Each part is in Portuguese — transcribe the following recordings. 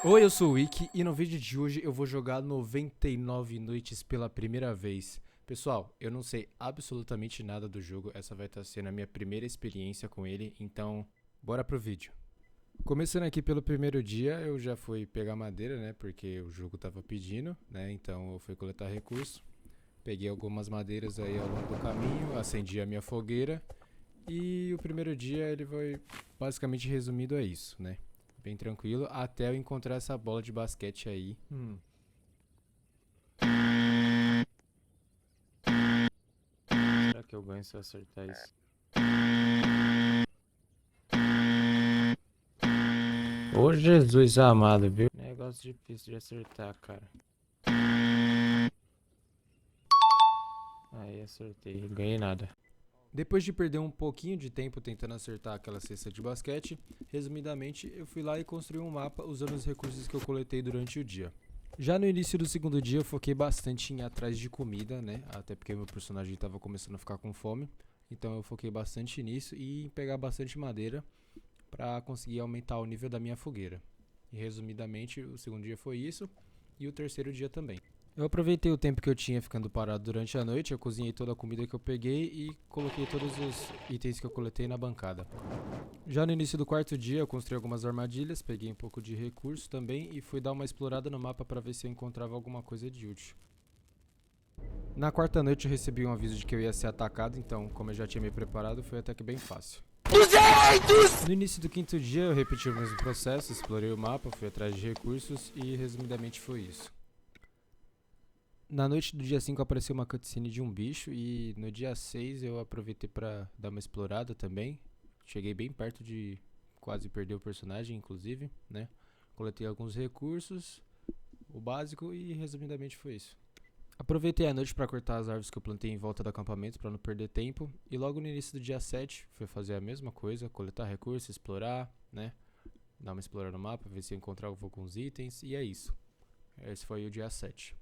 Oi, eu sou o Wiki e no vídeo de hoje eu vou jogar 99 noites pela primeira vez. Pessoal, eu não sei absolutamente nada do jogo, essa vai estar sendo a minha primeira experiência com ele, então bora pro vídeo. Começando aqui pelo primeiro dia, eu já fui pegar madeira, né, porque o jogo tava pedindo, né, então eu fui coletar recurso. Peguei algumas madeiras aí ao longo do caminho, acendi a minha fogueira e o primeiro dia ele foi basicamente resumido a isso, né. Bem tranquilo, até eu encontrar essa bola de basquete aí. Será que eu ganho se eu acertar isso? Ô Jesus amado, viu? Negócio difícil de acertar, cara. Aí acertei, não ganhei nada. Depois de perder um pouquinho de tempo tentando acertar aquela cesta de basquete, resumidamente eu fui lá e construí um mapa usando os recursos que eu coletei durante o dia. Já no início do segundo dia eu foquei bastante em ir atrás de comida, né? Até porque meu personagem estava começando a ficar com fome. Então eu foquei bastante nisso e em pegar bastante madeira para conseguir aumentar o nível da minha fogueira. E resumidamente o segundo dia foi isso e o terceiro dia também. Eu aproveitei o tempo que eu tinha ficando parado durante a noite, eu cozinhei toda a comida que eu peguei e coloquei todos os itens que eu coletei na bancada. Já no início do quarto dia, eu construí algumas armadilhas, peguei um pouco de recurso também e fui dar uma explorada no mapa para ver se eu encontrava alguma coisa de útil. Na quarta noite eu recebi um aviso de que eu ia ser atacado, então, como eu já tinha me preparado, foi até que bem fácil. 200! No início do quinto dia eu repeti o mesmo processo, explorei o mapa, fui atrás de recursos e resumidamente foi isso. Na noite do dia 5 apareceu uma cutscene de um bicho e no dia 6 eu aproveitei pra dar uma explorada também. Cheguei bem perto de quase perder o personagem, inclusive, né? Coletei alguns recursos, o básico e resumidamente foi isso. Aproveitei a noite para cortar as árvores que eu plantei em volta do acampamento para não perder tempo e logo no início do dia 7 fui fazer a mesma coisa, coletar recursos, explorar, né? Dar uma explorada no mapa, ver se eu encontrava alguns itens e é isso. Esse foi o dia 7.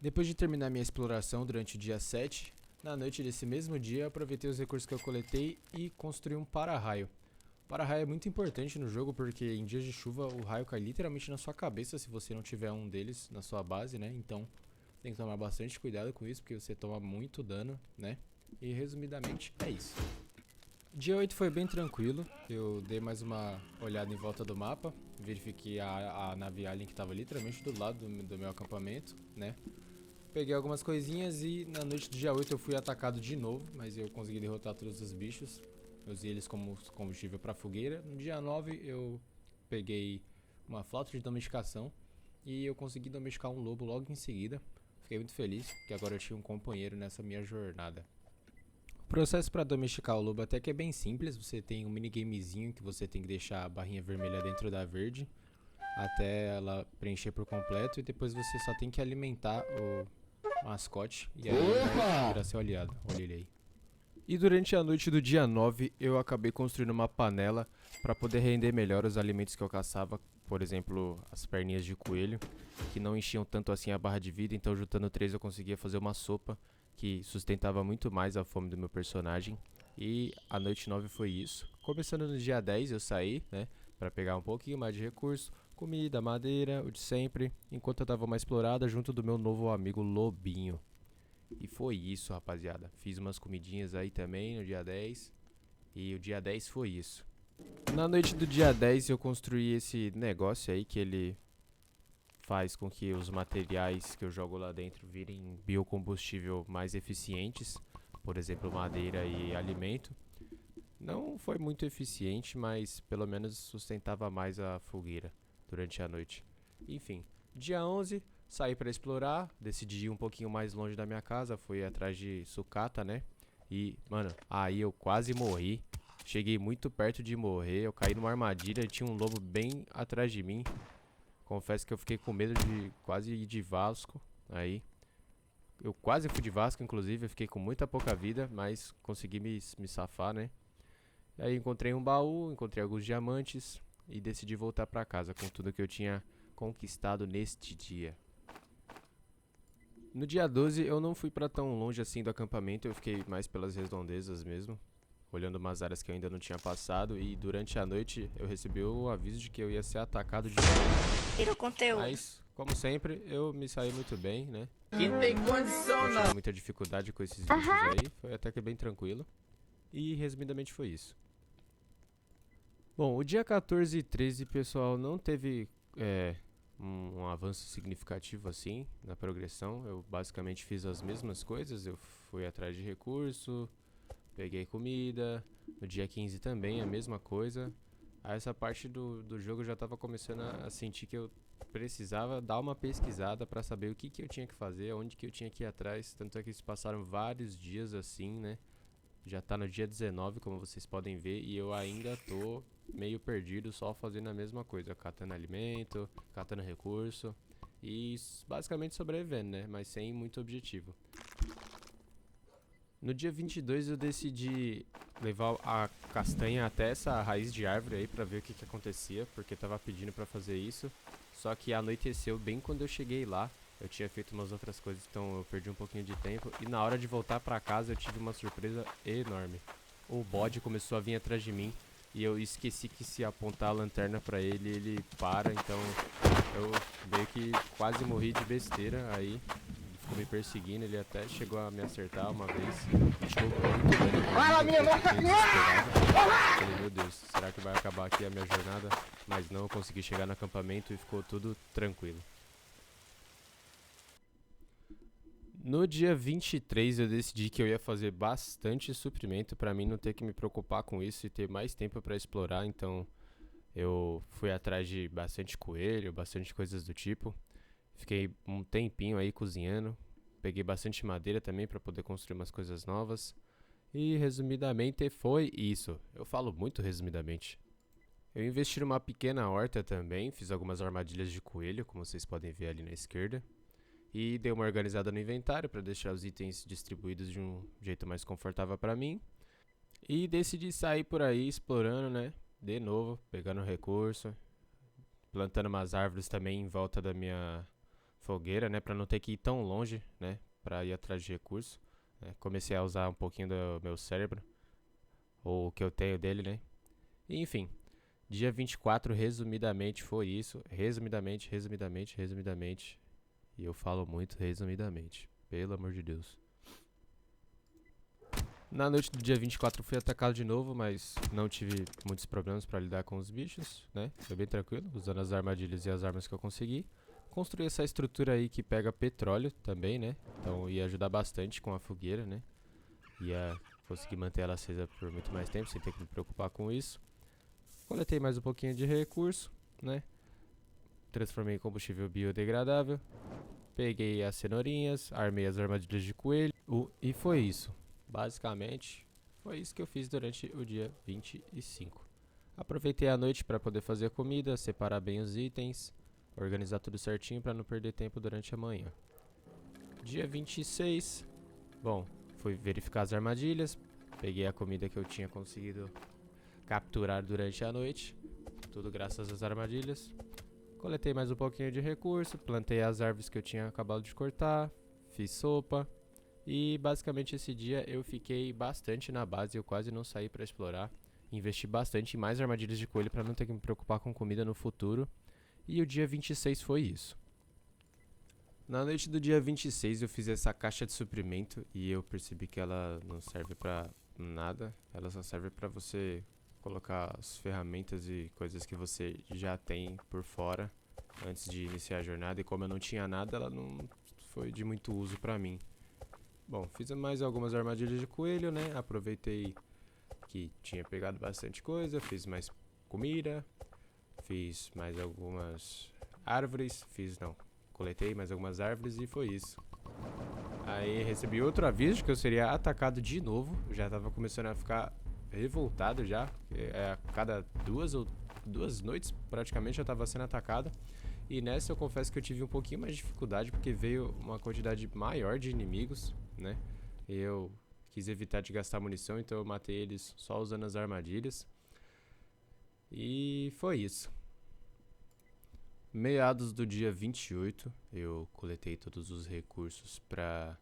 Depois de terminar minha exploração durante o dia 7, na noite desse mesmo dia eu aproveitei os recursos que eu coletei e construí um para-raio. O para-raio é muito importante no jogo porque em dias de chuva o raio cai literalmente na sua cabeça se você não tiver um deles na sua base, né? Então tem que tomar bastante cuidado com isso porque você toma muito dano, né? E resumidamente é isso. Dia 8 foi bem tranquilo, eu dei mais uma olhada em volta do mapa, verifiquei a nave Alien que estava literalmente do lado do meu acampamento, né? Peguei algumas coisinhas e na noite do dia 8 eu fui atacado de novo, mas eu consegui derrotar todos os bichos. Eu usei eles como combustível para fogueira. No dia 9 eu peguei uma flauta de domesticação e eu consegui domesticar um lobo logo em seguida. Fiquei muito feliz que agora eu tinha um companheiro nessa minha jornada. O processo para domesticar o lobo até que é bem simples. Você tem um minigamezinho que você tem que deixar a barrinha vermelha dentro da verde até ela preencher por completo e depois você só tem que alimentar o mascote e aí vai virar seu aliado. Olha ele aí. E durante a noite do dia 9 eu acabei construindo uma panela para poder render melhor os alimentos que eu caçava, por exemplo, as perninhas de coelho, que não enchiam tanto assim a barra de vida, então juntando 3 eu conseguia fazer uma sopa que sustentava muito mais a fome do meu personagem. E a noite 9 foi isso. Começando no dia 10 eu saí, né, para pegar um pouquinho mais de recurso, comida, madeira, o de sempre, enquanto eu dava uma explorada junto do meu novo amigo Lobinho. E foi isso, rapaziada. Fiz umas comidinhas aí também no dia 10. E o dia 10 foi isso. Na noite do dia 10 eu construí esse negócio aí que ele faz com que os materiais que eu jogo lá dentro virem biocombustível mais eficientes. Por exemplo, madeira e alimento. Não foi muito eficiente, mas pelo menos sustentava mais a fogueira durante a noite. Enfim, dia 11, saí para explorar, decidi ir um pouquinho mais longe da minha casa, fui atrás de sucata, né? E, mano, aí eu quase morri. Cheguei muito perto de morrer, eu caí numa armadilha e tinha um lobo bem atrás de mim. Confesso que eu fiquei com medo de quase ir de Vasco aí. Eu quase fui de Vasco, inclusive, eu fiquei com muita pouca vida, mas consegui me safar, né? Aí encontrei um baú, encontrei alguns diamantes e decidi voltar pra casa com tudo que eu tinha conquistado neste dia. No dia 12 eu não fui pra tão longe assim do acampamento, eu fiquei mais pelas redondezas mesmo. olhando umas áreas que eu ainda não tinha passado. E durante a noite eu recebi o aviso de que eu ia ser atacado de novo. Tira o conteúdo. Mas, como sempre, eu me saí muito bem, né? Que tem condição Não tive muita dificuldade com esses bichos aí. Foi até que bem tranquilo. E resumidamente foi isso. Bom, o dia 14 e 13, pessoal, não teve um avanço significativo assim na progressão. Eu basicamente fiz as mesmas coisas. Eu fui atrás de recurso, peguei comida. No dia 15 também a mesma coisa. Aí essa parte do jogo eu já tava começando a sentir que eu precisava dar uma pesquisada pra saber o que eu tinha que fazer, onde que eu tinha que ir atrás. Tanto é que se passaram vários dias assim, né? Já tá no dia 19, como vocês podem ver, e eu ainda tô meio perdido só fazendo a mesma coisa, catando alimento, catando recurso e basicamente sobrevivendo, né? Mas sem muito objetivo. No dia 22 eu decidi levar a castanha até essa raiz de árvore aí pra ver o que acontecia, porque tava pedindo pra fazer isso. Só que anoiteceu bem quando eu cheguei lá. Eu tinha feito umas outras coisas, então eu perdi um pouquinho de tempo. E na hora de voltar pra casa eu tive uma surpresa enorme. O bode começou a vir atrás de mim e eu esqueci que se apontar a lanterna pra ele, ele para. Então eu meio que quase morri de besteira aí. Ele ficou me perseguindo, ele até chegou a me acertar uma vez. Tirou muito dano. Fala, minha Falei, meu Deus, será que vai acabar aqui a minha jornada? Mas não, eu consegui chegar no acampamento e ficou tudo tranquilo. No dia 23 eu decidi que eu ia fazer bastante suprimento pra mim não ter que me preocupar com isso e ter mais tempo pra explorar, então eu fui atrás de bastante coelho, bastante coisas do tipo. Fiquei um tempinho aí cozinhando, peguei bastante madeira também pra poder construir umas coisas novas. E resumidamente foi isso. Eu falo muito resumidamente. Eu investi numa pequena horta também, fiz algumas armadilhas de coelho, como vocês podem ver ali na esquerda. E dei uma organizada no inventário para deixar os itens distribuídos de um jeito mais confortável para mim. E decidi sair por aí explorando, né? De novo, pegando recurso, plantando umas árvores também em volta da minha fogueira, né? Para não ter que ir tão longe, né? Para ir atrás de recurso. Comecei a usar um pouquinho do meu cérebro, ou o que eu tenho dele, né? E, enfim, dia 24, resumidamente, foi isso. Resumidamente. E eu falo muito resumidamente, pelo amor de Deus. Na noite do dia 24 fui atacado de novo, mas não tive muitos problemas para lidar com os bichos, né? Foi bem tranquilo, usando as armadilhas e as armas que eu consegui. Construí essa estrutura aí que pega petróleo também, né? Então ia ajudar bastante com a fogueira, né? Ia conseguir manter ela acesa por muito mais tempo, sem ter que me preocupar com isso. Coletei mais um pouquinho de recurso, né? Transformei em combustível biodegradável. Peguei as cenourinhas, armei as armadilhas de coelho e foi isso. Basicamente, foi isso que eu fiz durante o dia 25. Aproveitei a noite para poder fazer a comida, separar bem os itens, organizar tudo certinho para não perder tempo durante a manhã. Dia 26, bom, fui verificar as armadilhas, peguei a comida que eu tinha conseguido capturar durante a noite, tudo graças às armadilhas. Coletei mais um pouquinho de recurso, plantei as árvores que eu tinha acabado de cortar, fiz sopa e basicamente esse dia eu fiquei bastante na base, eu quase não saí para explorar. Investi bastante em mais armadilhas de coelho para não ter que me preocupar com comida no futuro. E o dia 26 foi isso. Na noite do dia 26 eu fiz essa caixa de suprimento e eu percebi que ela não serve pra nada. Ela só serve pra você colocar as ferramentas e coisas que você já tem por fora antes de iniciar a jornada. E como eu não tinha nada, ela não foi de muito uso pra mim. Bom, fiz mais algumas armadilhas de coelho, né? Aproveitei que tinha pegado bastante coisa, fiz mais comida, fiz mais algumas árvores, coletei mais algumas árvores e foi isso. Aí recebi outro aviso de que eu seria atacado de novo, já tava começando a ficar revoltado já, a cada duas noites praticamente eu tava sendo atacado. E nessa eu confesso que eu tive um pouquinho mais de dificuldade porque veio uma quantidade maior de inimigos, né? Eu quis evitar de gastar munição, então eu matei eles só usando as armadilhas. E foi isso. Meados do dia 28, eu coletei todos os recursos pra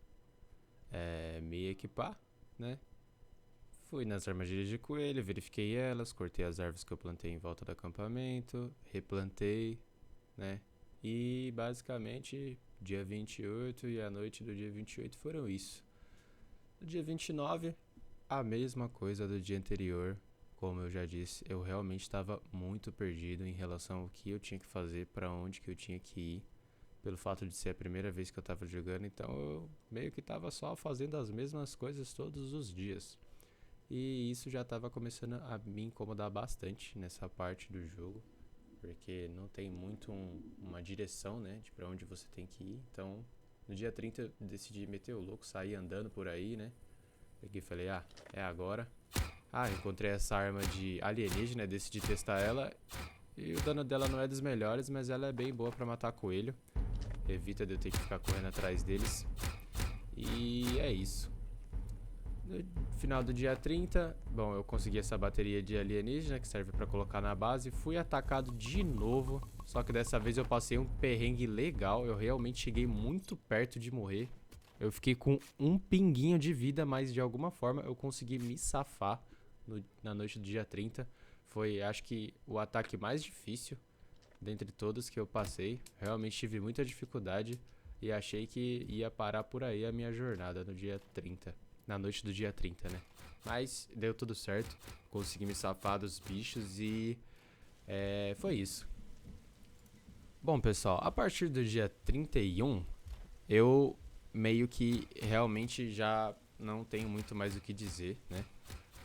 me equipar, né? Fui nas armadilhas de coelho, verifiquei elas, cortei as árvores que eu plantei em volta do acampamento, replantei, né? E basicamente, dia 28 e a noite do dia 28 foram isso. No dia 29, a mesma coisa do dia anterior. Como eu já disse, eu realmente estava muito perdido em relação ao que eu tinha que fazer, para onde que eu tinha que ir, pelo fato de ser a primeira vez que eu estava jogando, então eu meio que estava só fazendo as mesmas coisas todos os dias. E isso já estava começando a me incomodar bastante nessa parte do jogo, porque não tem muito uma direção, né, de para onde você tem que ir. Então, no dia 30 eu decidi meter o louco, sair andando por aí, né? Peguei e falei, é agora. Encontrei essa arma de alienígena, decidi testar ela. E o dano dela não é dos melhores, mas ela é bem boa pra matar coelho. Evita de eu ter que ficar correndo atrás deles. E é isso. No final do dia 30, bom, eu consegui essa bateria de alienígena que serve pra colocar na base. Fui atacado de novo, só que dessa vez eu passei um perrengue legal. Eu realmente cheguei muito perto de morrer. Eu fiquei com um pinguinho de vida, mas de alguma forma eu consegui me safar na noite do dia 30. Foi, acho que, o ataque mais difícil dentre todos que eu passei. Realmente tive muita dificuldade e achei que ia parar por aí a minha jornada no dia 30. Na noite do dia 30, né? Mas deu tudo certo. Consegui me safar dos bichos e foi isso. Bom, pessoal, a partir do dia 31, eu meio que realmente já não tenho muito mais o que dizer, né?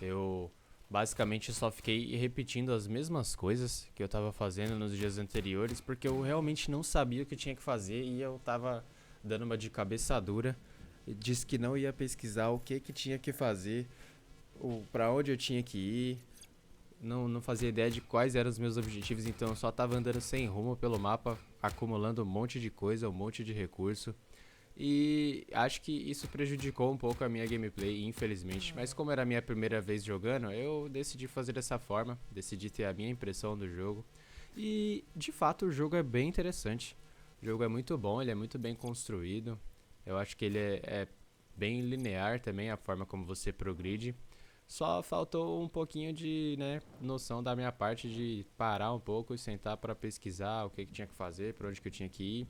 Eu basicamente só fiquei repetindo as mesmas coisas que eu tava fazendo nos dias anteriores, porque eu realmente não sabia o que eu tinha que fazer e eu tava dando uma de cabeça dura. Disse que não ia pesquisar o que tinha que fazer, pra onde eu tinha que ir. Não fazia ideia de quais eram os meus objetivos, então eu só tava andando sem rumo pelo mapa, acumulando um monte de coisa, um monte de recurso. E acho que isso prejudicou um pouco a minha gameplay, infelizmente. Mas como era a minha primeira vez jogando, eu decidi fazer dessa forma. Decidi ter a minha impressão do jogo. E, de fato, o jogo é bem interessante. O jogo é muito bom, ele é muito bem construído. Eu acho que ele é bem linear também, a forma como você progride. Só faltou um pouquinho de, né, noção da minha parte de parar um pouco e sentar para pesquisar o que tinha que fazer, para onde que eu tinha que ir,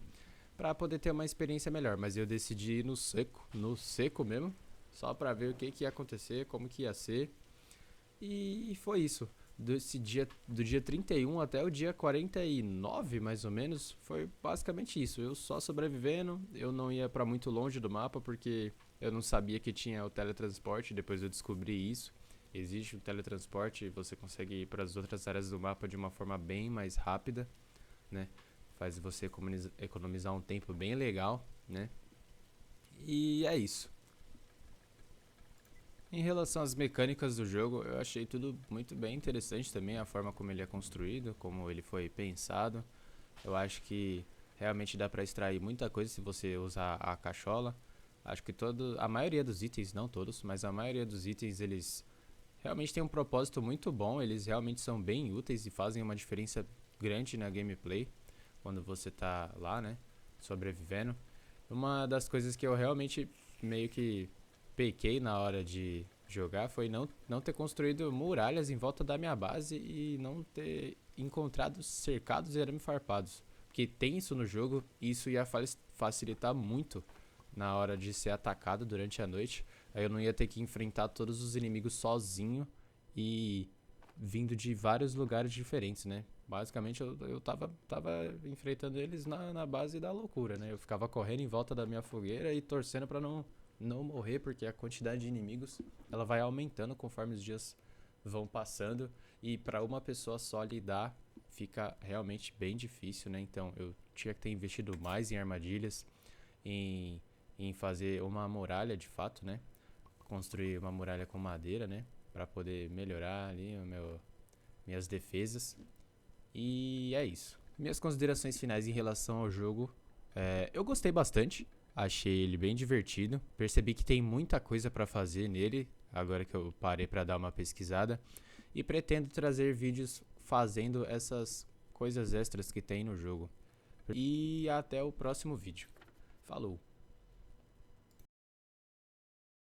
pra poder ter uma experiência melhor. Mas eu decidi ir no seco mesmo, só pra ver o que ia acontecer, como que ia ser. E foi isso. Do dia 31 até o dia 49, mais ou menos, foi basicamente isso. Eu só sobrevivendo, eu não ia pra muito longe do mapa, porque eu não sabia que tinha o teletransporte, depois eu descobri isso. Existe o teletransporte e você consegue ir para as outras áreas do mapa de uma forma bem mais rápida, né? Faz você economizar um tempo bem legal, né? E é isso. Em relação às mecânicas do jogo, eu achei tudo muito bem interessante também, a forma como ele é construído, como ele foi pensado. Eu acho que realmente dá pra extrair muita coisa se você usar a cachola. Acho que a maioria dos itens, não todos, mas a maioria dos itens, eles realmente têm um propósito muito bom, eles realmente são bem úteis e fazem uma diferença grande na gameplay quando você tá lá, né, sobrevivendo. Uma das coisas que eu realmente meio que pequei na hora de jogar foi não ter construído muralhas em volta da minha base e não ter encontrado cercados e arame farpados. Porque tem isso no jogo e isso ia facilitar muito na hora de ser atacado durante a noite. Aí eu não ia ter que enfrentar todos os inimigos sozinho e vindo de vários lugares diferentes, né? Basicamente eu tava enfrentando eles na base da loucura, né? Eu ficava correndo em volta da minha fogueira e torcendo pra não morrer, porque a quantidade de inimigos ela vai aumentando conforme os dias vão passando e pra uma pessoa só lidar fica realmente bem difícil, né? Então eu tinha que ter investido mais em armadilhas, em fazer uma muralha de fato, né? Construir uma muralha com madeira, né? Pra poder melhorar ali minhas defesas. E é isso. Minhas considerações finais em relação ao jogo. Eu gostei bastante. Achei ele bem divertido. Percebi que tem muita coisa pra fazer nele, agora que eu parei pra dar uma pesquisada. E pretendo trazer vídeos fazendo essas coisas extras que tem no jogo. E até o próximo vídeo. Falou!